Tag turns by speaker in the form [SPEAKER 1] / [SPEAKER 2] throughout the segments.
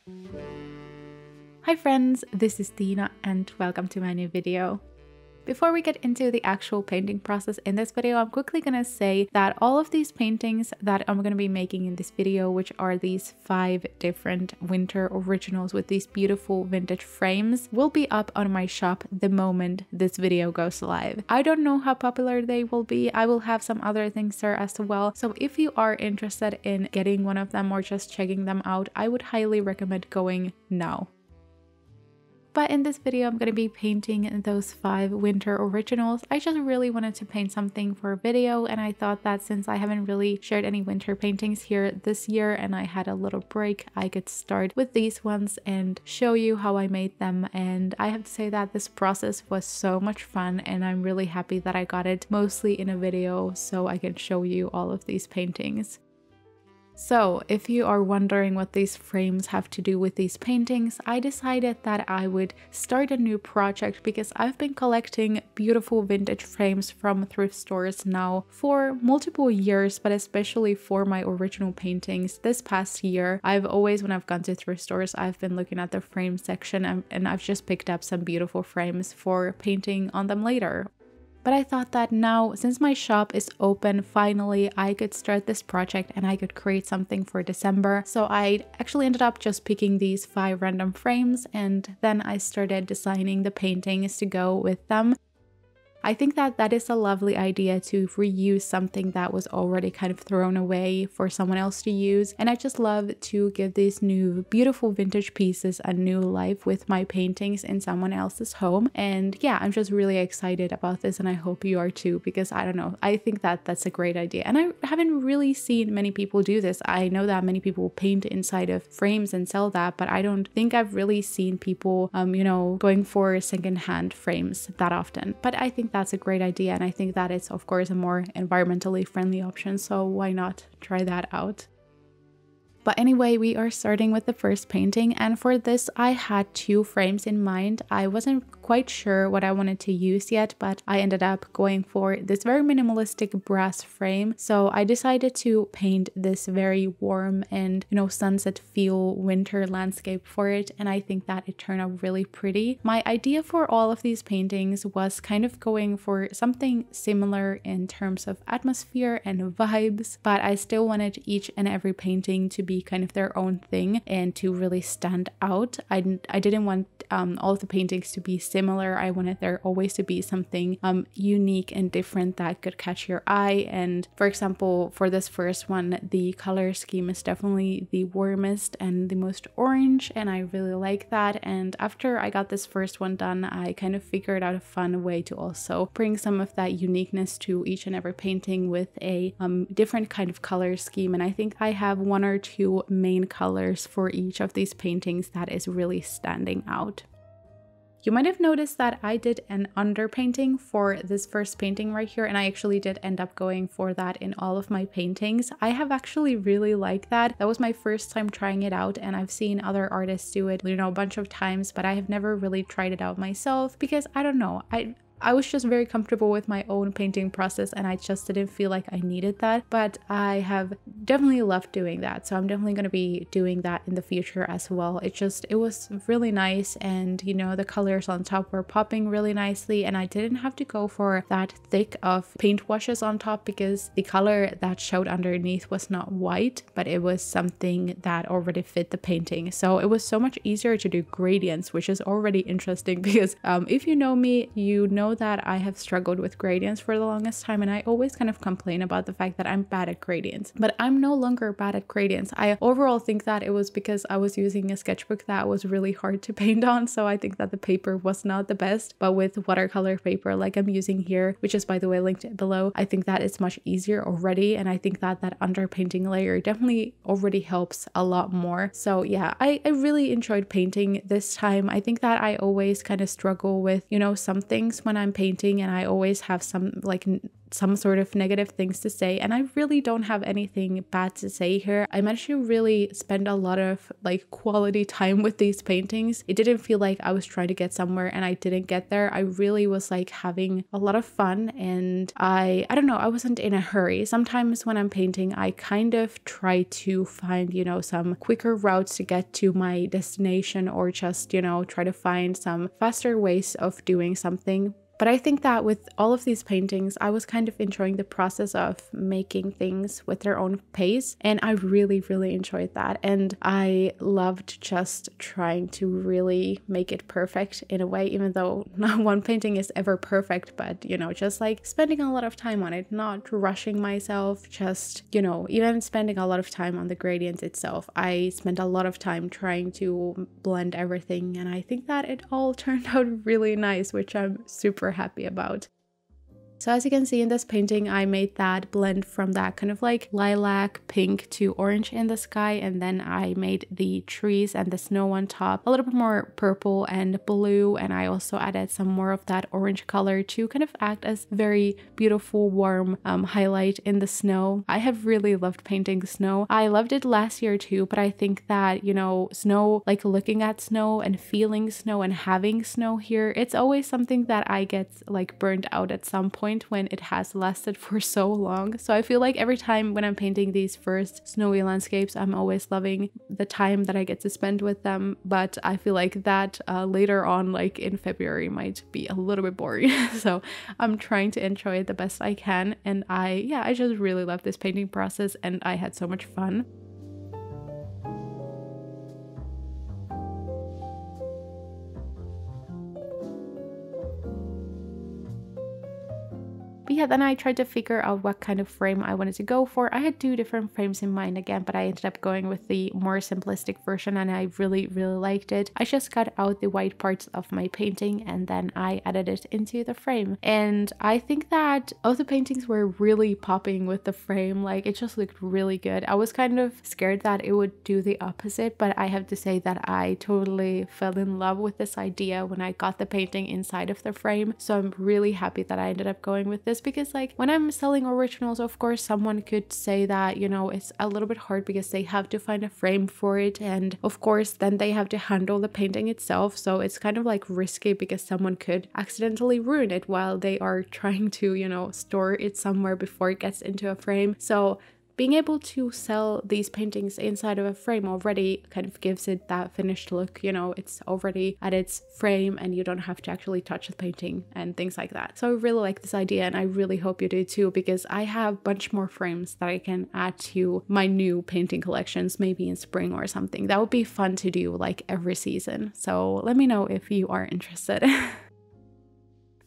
[SPEAKER 1] Hi friends, this is Tiina and welcome to my new video. Before we get into the actual painting process in this video, I'm quickly gonna say that all of these paintings that I'm gonna be making in this video, which are these 5 different winter originals with these beautiful vintage frames, will be up on my shop the moment this video goes live. I don't know how popular they will be. I will have some other things there as well. So if you are interested in getting one of them or just checking them out, I would highly recommend going now. But in this video, I'm going to be painting those 5 winter originals. I just really wanted to paint something for a video, and I thought that since I haven't really shared any winter paintings here this year and I had a little break, I could start with these ones and show you how I made them. And I have to say that this process was so much fun, and I'm really happy that I got it mostly in a video so I can show you all of these paintings. So, if you are wondering what these frames have to do with these paintings, I decided that I would start a new project because I've been collecting beautiful vintage frames from thrift stores now for multiple years, but especially for my original paintings this past year. I've always, when I've gone to thrift stores, I've been looking at the frame section and I've just picked up some beautiful frames for painting on them later. But I thought that now, since my shop is open, finally I could start this project and I could create something for December. So I actually ended up just picking these 5 random frames, and then I started designing the paintings to go with them. I think that that is a lovely idea, to reuse something that was already kind of thrown away for someone else to use. And I just love to give these new beautiful vintage pieces a new life with my paintings in someone else's home. And yeah, I'm just really excited about this, and I hope you are too, because I don't know, I think that that's a great idea. And I haven't really seen many people do this. I know that many people paint inside of frames and sell that, but I don't think I've really seen people, going for secondhand frames that often. But I think that's a great idea, and I think that it's of course a more environmentally friendly option, so why not try that out? But anyway, we are starting with the first painting, and for this I had 2 frames in mind. I wasn't quite sure what I wanted to use yet, but I ended up going for this very minimalistic brass frame. So I decided to paint this very warm and, sunset feel winter landscape for it, and I think that it turned out really pretty. My idea for all of these paintings was kind of going for something similar in terms of atmosphere and vibes, but I still wanted each and every painting to be kind of their own thing and to really stand out. I didn't want all of the paintings to be similar. I wanted there always to be something unique and different that could catch your eye. And for example, for this first one, the color scheme is definitely the warmest and the most orange, and I really like that. And after I got this first one done, I kind of figured out a fun way to also bring some of that uniqueness to each and every painting with a different kind of color scheme. And I think I have 1 or 2 main colors for each of these paintings that is really standing out. You might have noticed that I did an underpainting for this first painting right here, and I actually did end up going for that in all of my paintings. I have actually really liked that. That was my first time trying it out, and I've seen other artists do it, a bunch of times, but I have never really tried it out myself because I don't know, I was just very comfortable with my own painting process, and I just didn't feel like I needed that. But I have definitely loved doing that, so I'm definitely going to be doing that in the future as well. It was really nice, and the colors on top were popping really nicely, and I didn't have to go for that thick of paint washes on top because the color that showed underneath was not white, but it was something that already fit the painting. So it was so much easier to do gradients, which is already interesting because if you know me, you know that I have struggled with gradients for the longest time, and I always kind of complain about the fact that I'm bad at gradients. But I'm no longer bad at gradients. I overall think that it was because I was using a sketchbook that was really hard to paint on, so I think that the paper was not the best. But with watercolor paper like I'm using here, which is by the way linked below, I think that it's much easier already, and I think that that underpainting layer definitely already helps a lot more. So yeah, I really enjoyed painting this time. I think that I always kind of struggle with some things when I'm painting, and I always have some some sort of negative things to say, and I really don't have anything bad to say here. I managed to really spend a lot of like quality time with these paintings. It didn't feel like I was trying to get somewhere and I didn't get there. I really was like having a lot of fun, and I don't know, I wasn't in a hurry. Sometimes when I'm painting, I kind of try to find, you know, some quicker routes to get to my destination, or just, you know, try to find some faster ways of doing something. But I think that with all of these paintings, I was kind of enjoying the process of making things with their own pace. And I really, really enjoyed that. And I loved just trying to really make it perfect in a way, even though not one painting is ever perfect, but, you know, just like spending a lot of time on it, not rushing myself, just, you know, even spending a lot of time on the gradient itself. I spent a lot of time trying to blend everything. And I think that it all turned out really nice, which I'm super happy about. So as you can see in this painting, I made that blend from that kind of like lilac pink to orange in the sky, and then I made the trees and the snow on top a little bit more purple and blue, and I also added some more of that orange color to kind of act as very beautiful warm highlight in the snow. I have really loved painting snow. I loved it last year too, but I think that, you know, snow, like looking at snow and feeling snow and having snow here, it's always something that I get like burned out at some point when it has lasted for so long. So I feel like every time when I'm painting these first snowy landscapes, I'm always loving the time that I get to spend with them. But I feel like that later on, like in February, might be a little bit boring. So I'm trying to enjoy it the best I can. And I just really love this painting process, and I had so much fun. But yeah, then I tried to figure out what kind of frame I wanted to go for. I had two different frames in mind again, but I ended up going with the more simplistic version, and I really, really liked it. I just cut out the white parts of my painting and then I added it into the frame. And I think that all the paintings were really popping with the frame. Like, it just looked really good. I was kind of scared that it would do the opposite, but I have to say that I totally fell in love with this idea when I got the painting inside of the frame. So I'm really happy that I ended up going with this, because like when I'm selling originals, of course someone could say that, you know, it's a little bit hard because they have to find a frame for it, and of course then they have to handle the painting itself. So it's kind of like risky because someone could accidentally ruin it while they are trying to, you know, store it somewhere before it gets into a frame. So being able to sell these paintings inside of a frame already kind of gives it that finished look, you know, it's already at its frame and you don't have to actually touch the painting and things like that. So I really like this idea, and I really hope you do too, because I have a bunch more frames that I can add to my new painting collections, maybe in spring or something. That would be fun to do like every season. So let me know if you are interested.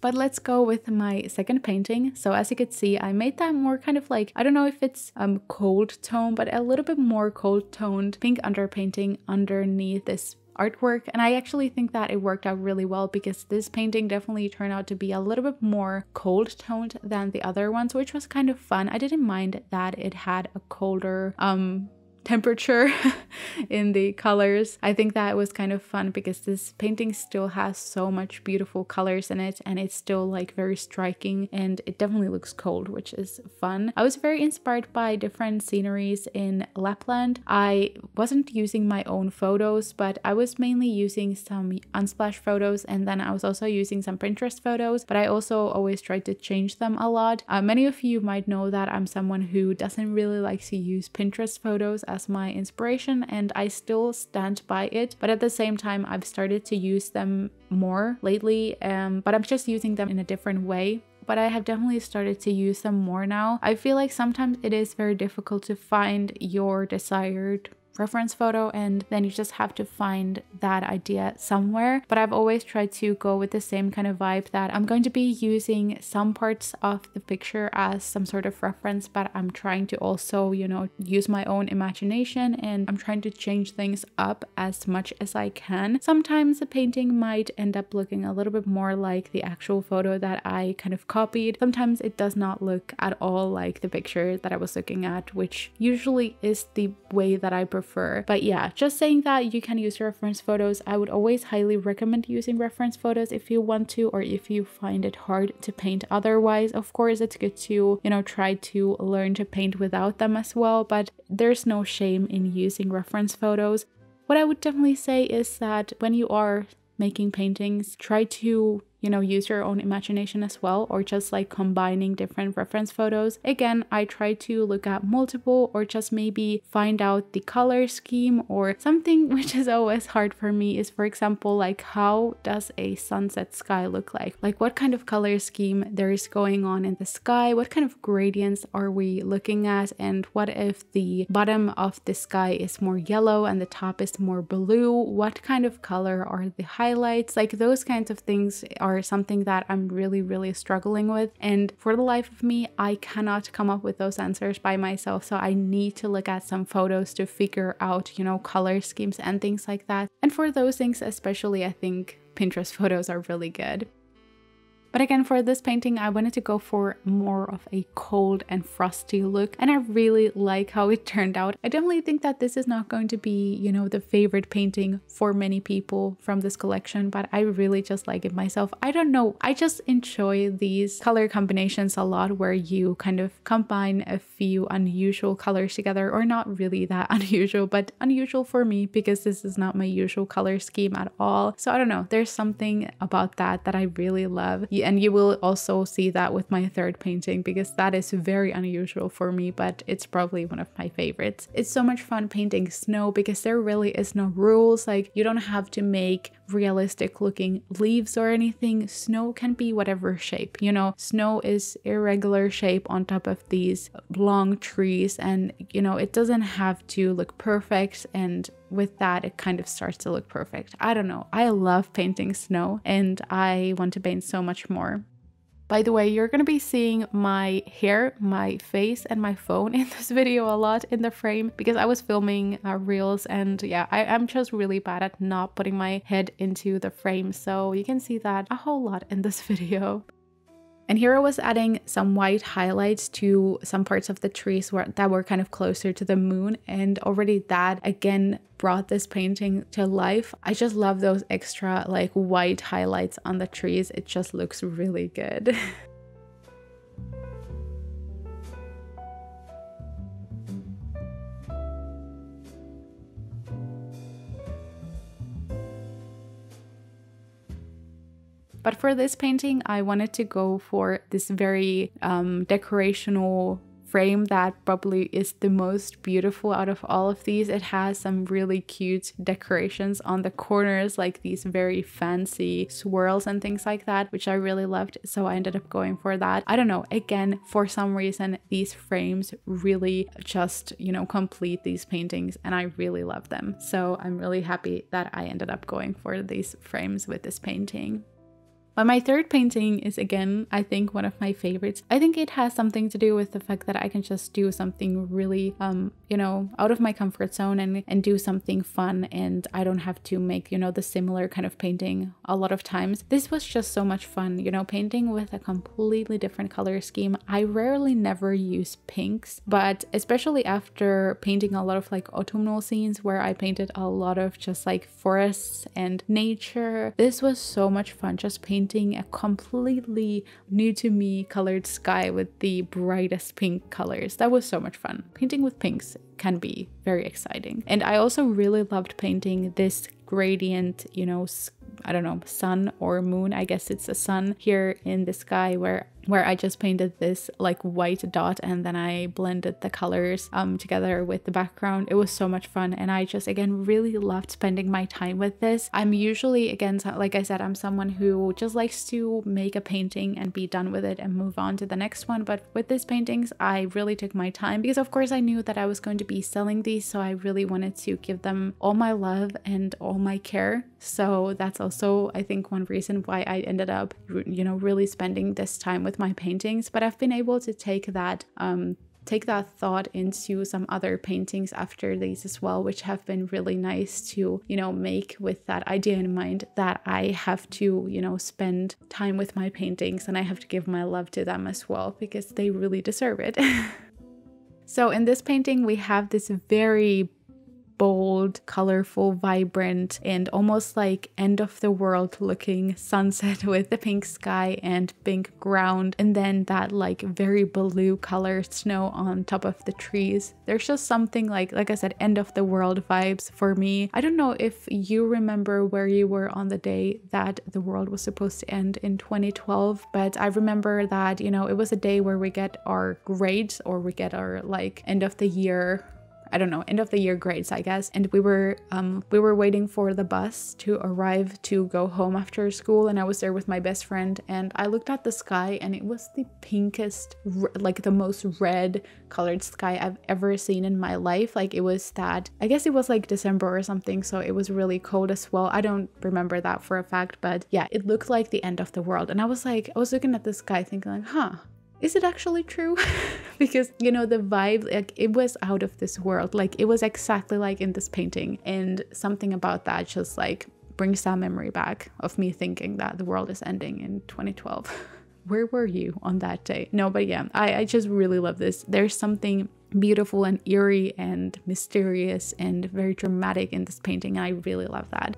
[SPEAKER 1] But let's go with my second painting. So as you could see, I made that more kind of like, I don't know if it's cold tone, but a little bit more cold toned pink underpainting underneath this artwork. And I actually think that it worked out really well, because this painting definitely turned out to be a little bit more cold toned than the other ones, which was kind of fun. I didn't mind that it had a colder temperature in the colors. I think that was kind of fun because this painting still has so much beautiful colors in it, and it's still like very striking, and it definitely looks cold, which is fun. I was very inspired by different sceneries in Lapland. I wasn't using my own photos, but I was mainly using some Unsplash photos, and then I was also using some Pinterest photos, but I also always tried to change them a lot. Many of you might know that I'm someone who doesn't really like to use Pinterest photos as my inspiration, and I still stand by it, but at the same time I've started to use them more lately, but I'm just using them in a different way. But I have definitely started to use them more now. I feel like sometimes it is very difficult to find your desired reference photo, and then you just have to find that idea somewhere. But I've always tried to go with the same kind of vibe, that I'm going to be using some parts of the picture as some sort of reference, but I'm trying to also, you know, use my own imagination, and I'm trying to change things up as much as I can. Sometimes the painting might end up looking a little bit more like the actual photo that I kind of copied. Sometimes it does not look at all like the picture that I was looking at, which usually is the way that I prefer prefer. But yeah, just saying that you can use reference photos. I would always highly recommend using reference photos if you want to, or if you find it hard to paint otherwise. Of course, it's good to, you know, try to learn to paint without them as well, but there's no shame in using reference photos. What I would definitely say is that when you are making paintings, try to, you know, use your own imagination as well, or just like combining different reference photos. Again, I try to look at multiple, or just maybe find out the color scheme, or something which is always hard for me is, for example, like how does a sunset sky look like? Like what kind of color scheme there is going on in the sky? What kind of gradients are we looking at? And what if the bottom of the sky is more yellow and the top is more blue? What kind of color are the highlights? Like those kinds of things are something that I'm really struggling with, and for the life of me I cannot come up with those answers by myself, so I need to look at some photos to figure out, you know, color schemes and things like that. And for those things especially, I think Pinterest photos are really good. But again, for this painting, I wanted to go for more of a cold and frosty look, and I really like how it turned out. I definitely think that this is not going to be, you know, the favorite painting for many people from this collection, but I really just like it myself. I don't know, I just enjoy these color combinations a lot, where you kind of combine a few unusual colors together, or not really that unusual, but unusual for me because this is not my usual color scheme at all. So I don't know, there's something about that that I really love. And you will also see that with my third painting, because that is very unusual for me, but it's probably one of my favorites. It's so much fun painting snow because there really is no rules. Like you don't have to make realistic looking leaves or anything. Snow can be whatever shape, you know, snow is irregular shape on top of these long trees, and you know, it doesn't have to look perfect, and with that it kind of starts to look perfect. I don't know, I love painting snow and I want to paint so much more. By the way, you're gonna be seeing my hair, my face, and my phone in this video a lot in the frame because I was filming reels, and yeah, I'm just really bad at not putting my head into the frame, so you can see that a whole lot in this video. And here I was adding some white highlights to some parts of the trees that were kind of closer to the moon, and already that again brought this painting to life. I just love those extra like white highlights on the trees. It just looks really good. But for this painting, I wanted to go for this very decorational frame that probably is the most beautiful out of all of these. It has some really cute decorations on the corners, like these very fancy swirls and things like that, which I really loved. So I ended up going for that. I don't know, again, for some reason, these frames really just, you know, complete these paintings, and I really love them. So I'm really happy that I ended up going for these frames with this painting. But my third painting is, again, I think one of my favorites. I think it has something to do with the fact that I can just do something really, you know, out of my comfort zone and do something fun, and I don't have to make, you know, the similar kind of painting a lot of times. This was just so much fun, you know, painting with a completely different color scheme. I rarely never use pinks, but especially after painting a lot of like autumnal scenes where I painted a lot of just like forests and nature, this was so much fun, just painting a completely new to me colored sky with the brightest pink colors. That was so much fun. Painting with pinks can be very exciting. And I also really loved painting this gradient, you know, I don't know, sun or moon, I guess it's a sun here in the sky, where I just painted this like white dot and then I blended the colors together with the background. It was so much fun, and I just again really loved spending my time with this. I'm usually, again, like I said, I'm someone who just likes to make a painting and be done with it and move on to the next one, but with these paintings I really took my time because of course I knew that I was going to be selling these, so I really wanted to give them all my love and all my care. So that's also, I think, one reason why I ended up, you know, really spending this time with my paintings. But I've been able to take that thought into some other paintings after these as well, which have been really nice to, you know, make with that idea in mind that I have to, you know, spend time with my paintings and I have to give my love to them as well because they really deserve it. So in this painting we have this very bold, colorful, vibrant, and almost like end of the world looking sunset with the pink sky and pink ground, and then that like very blue color snow on top of the trees. There's just something like I said, end of the world vibes for me. I don't know if you remember where you were on the day that the world was supposed to end in 2012, but I remember that, you know, it was a day where we get our grades, or we get our like end of the year, I don't know, end of the year grades, I guess. And we were waiting for the bus to arrive to go home after school, and I was there with my best friend, and I looked at the sky and it was the pinkest, like the most red colored sky I've ever seen in my life. Like it was that, I guess it was like December or something, so it was really cold as well. I don't remember that for a fact, but yeah, it looked like the end of the world. And I was looking at the sky thinking like, huh, is it actually true? Because, you know, the vibe, like it was out of this world. Like it was exactly like in this painting, and something about that just like brings that memory back of me thinking that the world is ending in 2012. Where were you on that day? No, but yeah, I just really love this. There's something beautiful and eerie and mysterious and very dramatic in this painting, and I really love that.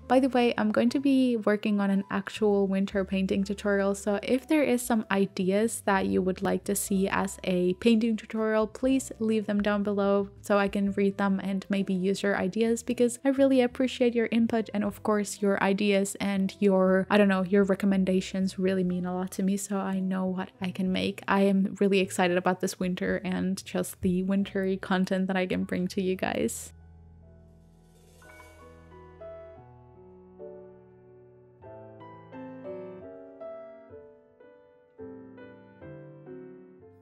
[SPEAKER 1] By the way, I'm going to be working on an actual winter painting tutorial, so if there is some ideas that you would like to see as a painting tutorial, please leave them down below so I can read them and maybe use your ideas, because I really appreciate your input, and of course your ideas and your, I don't know, your recommendations really mean a lot to me, so I know what I can make. I am really excited about this winter and just the wintry content that I can bring to you guys.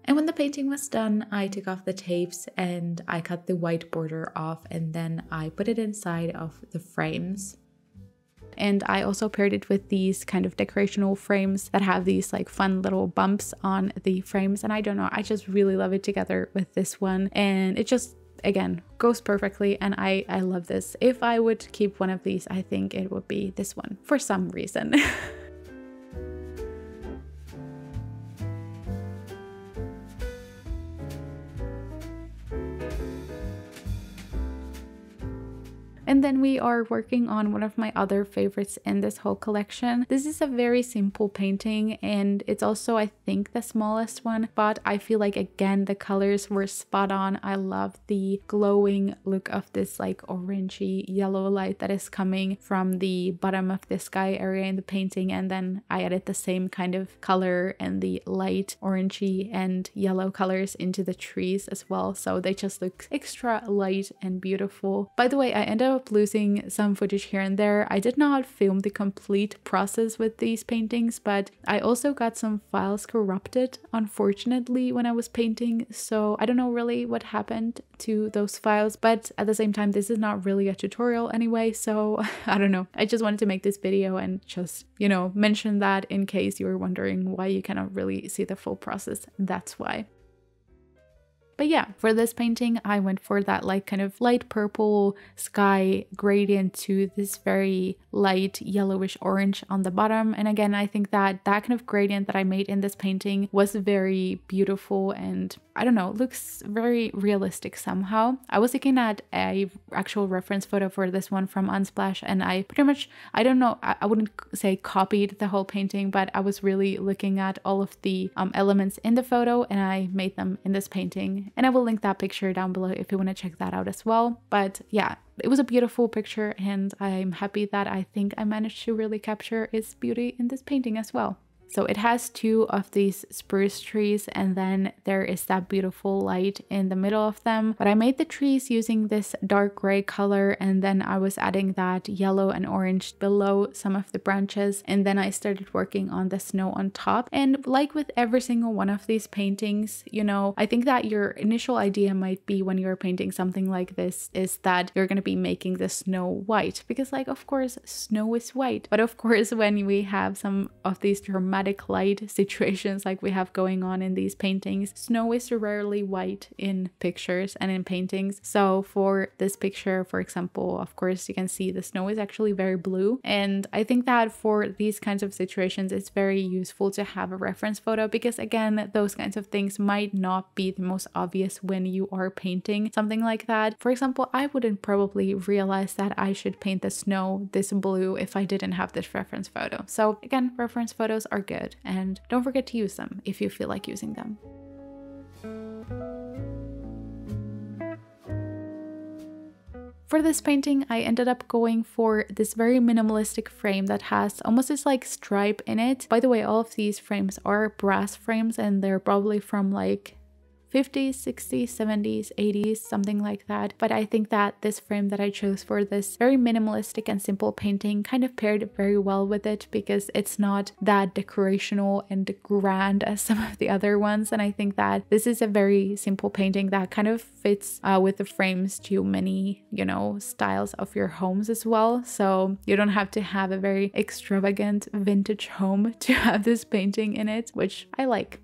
[SPEAKER 1] And when the painting was done, I took off the tapes and I cut the white border off, and then I put it inside of the frames. And I also paired it with these kind of decorational frames that have these like fun little bumps on the frames. And I don't know, I just really love it together with this one. And it just, again, goes perfectly, and I love this. If I would keep one of these, I think it would be this one for some reason. And then we are working on one of my other favorites in this whole collection. This is a very simple painting, and it's also, I think, the smallest one, but I feel like, again, the colors were spot on. I love the glowing look of this like orangey yellow light that is coming from the bottom of the sky area in the painting, and then I added the same kind of color and the light orangey and yellow colors into the trees as well, so they just look extra light and beautiful. By the way, I ended up losing some footage here and there. I did not film the complete process with these paintings, but I also got some files corrupted, unfortunately, when I was painting, so I don't know really what happened to those files, but at the same time, this is not really a tutorial anyway, so I don't know. I just wanted to make this video and just, you know, mention that in case you were wondering why you cannot really see the full process. That's why. But yeah, for this painting, I went for that like kind of light purple sky gradient to this very light yellowish orange on the bottom. And again, I think that that kind of gradient that I made in this painting was very beautiful, and I don't know, looks very realistic somehow. I was looking at a actual reference photo for this one from Unsplash, and I pretty much, I don't know, I wouldn't say copied the whole painting, but I was really looking at all of the elements in the photo, and I made them in this painting. And I will link that picture down below if you want to check that out as well. But yeah, it was a beautiful picture, and I'm happy that I think I managed to really capture its beauty in this painting as well. So it has two of these spruce trees, and then there is that beautiful light in the middle of them. But I made the trees using this dark gray color, and then I was adding that yellow and orange below some of the branches, and then I started working on the snow on top. And like with every single one of these paintings, you know, I think that your initial idea might be when you're painting something like this is that you're going to be making the snow white, because like, of course, snow is white. But of course, when we have some of these dramatic dramatic light situations like we have going on in these paintings. Snow is rarely white in pictures and in paintings. So for this picture, for example, of course, you can see the snow is actually very blue. And I think that for these kinds of situations, it's very useful to have a reference photo because, again, those kinds of things might not be the most obvious when you are painting something like that. For example, I wouldn't probably realize that I should paint the snow this blue if I didn't have this reference photo. So again, reference photos are good, and don't forget to use them if you feel like using them. For this painting, I ended up going for this very minimalistic frame that has almost this like stripe in it. By the way, all of these frames are brass frames and they're probably from like 50s, 60s, 70s, 80s, something like that. But I think that this frame that I chose for this very minimalistic and simple painting kind of paired very well with it because it's not that decorational and grand as some of the other ones. And I think that this is a very simple painting that kind of fits with the frames to many, you know, styles of your homes as well. So you don't have to have a very extravagant vintage home to have this painting in it, which I like.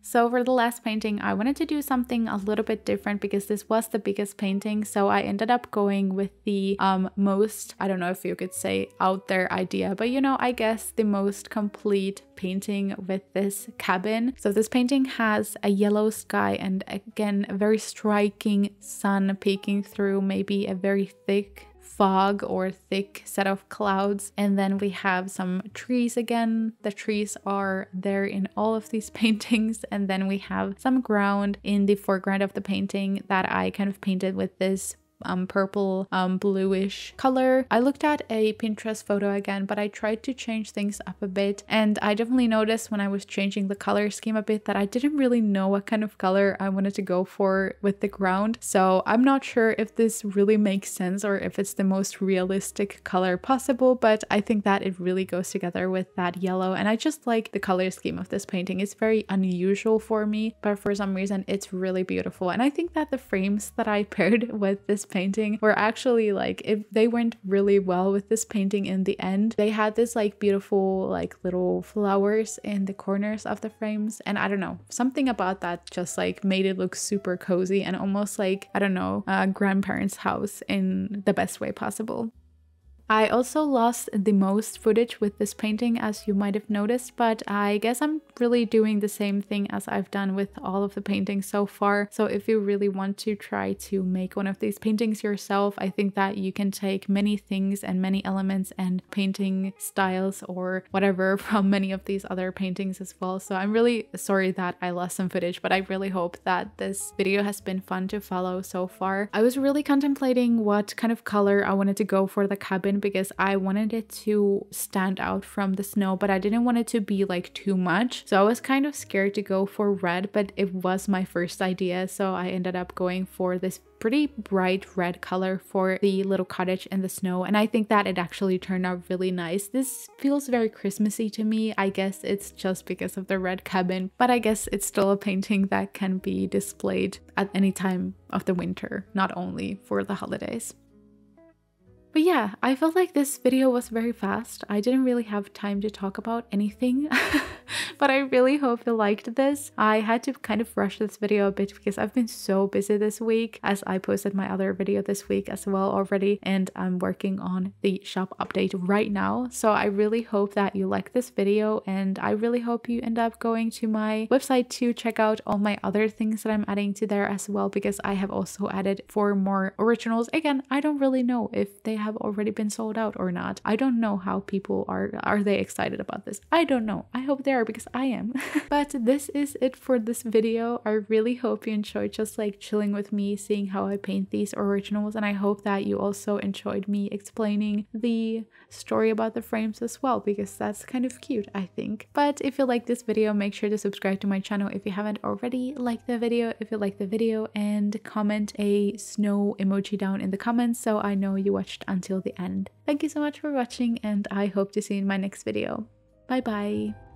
[SPEAKER 1] So for the last painting, I wanted to do something a little bit different because this was the biggest painting. So I ended up going with the most, I don't know if you could say out there idea, but you know, I guess the most complete painting with this cabin. So this painting has a yellow sky and again, a very striking sun peeking through maybe a very thick fog or thick set of clouds, and then we have some trees again. The trees are there in all of these paintings, and then we have some ground in the foreground of the painting that I kind of painted with this purple bluish color. I looked at a Pinterest photo again, but I tried to change things up a bit, and I definitely noticed when I was changing the color scheme a bit that I didn't really know what kind of color I wanted to go for with the ground. So I'm not sure if this really makes sense or if it's the most realistic color possible, but I think that it really goes together with that yellow, and I just like the color scheme of this painting. It's very unusual for me, but for some reason it's really beautiful. And I think that the frames that I paired with this painting were actually like, if they went really well with this painting in the end. They had this like beautiful like little flowers in the corners of the frames, and I don't know, something about that just like made it look super cozy and almost like, I don't know, a grandparents' house in the best way possible. I also lost the most footage with this painting, as you might have noticed, but I guess I'm really doing the same thing as I've done with all of the paintings so far. So if you really want to try to make one of these paintings yourself, I think that you can take many things and many elements and painting styles or whatever from many of these other paintings as well. So I'm really sorry that I lost some footage, but I really hope that this video has been fun to follow so far. I was really contemplating what kind of color I wanted to go for the cabin because I wanted it to stand out from the snow, but I didn't want it to be like too much. So I was kind of scared to go for red, but it was my first idea. So I ended up going for this pretty bright red color for the little cottage in the snow, and I think that it actually turned out really nice. This feels very Christmassy to me. I guess it's just because of the red cabin, but I guess it's still a painting that can be displayed at any time of the winter, not only for the holidays. But yeah, I felt like this video was very fast. I didn't really have time to talk about anything, but I really hope you liked this. I had to kind of rush this video a bit because I've been so busy this week, as I posted my other video this week as well already, and I'm working on the shop update right now. So I really hope that you like this video, and I really hope you end up going to my website to check out all my other things that I'm adding to there as well, because I have also added 4 more originals. Again, I don't really know if they have already been sold out or not. I don't know how people are they excited about this? I don't know. I hope they are, because I am. But this is it for this video. I really hope you enjoyed just like chilling with me, seeing how I paint these originals, and I hope that you also enjoyed me explaining the story about the frames as well, because that's kind of cute, I think. But if you like this video, make sure to subscribe to my channel if you haven't already. Like the video if you like the video, and comment a snow emoji down in the comments so I know you watched until the end. Thank you so much for watching, and I hope to see you in my next video. Bye bye!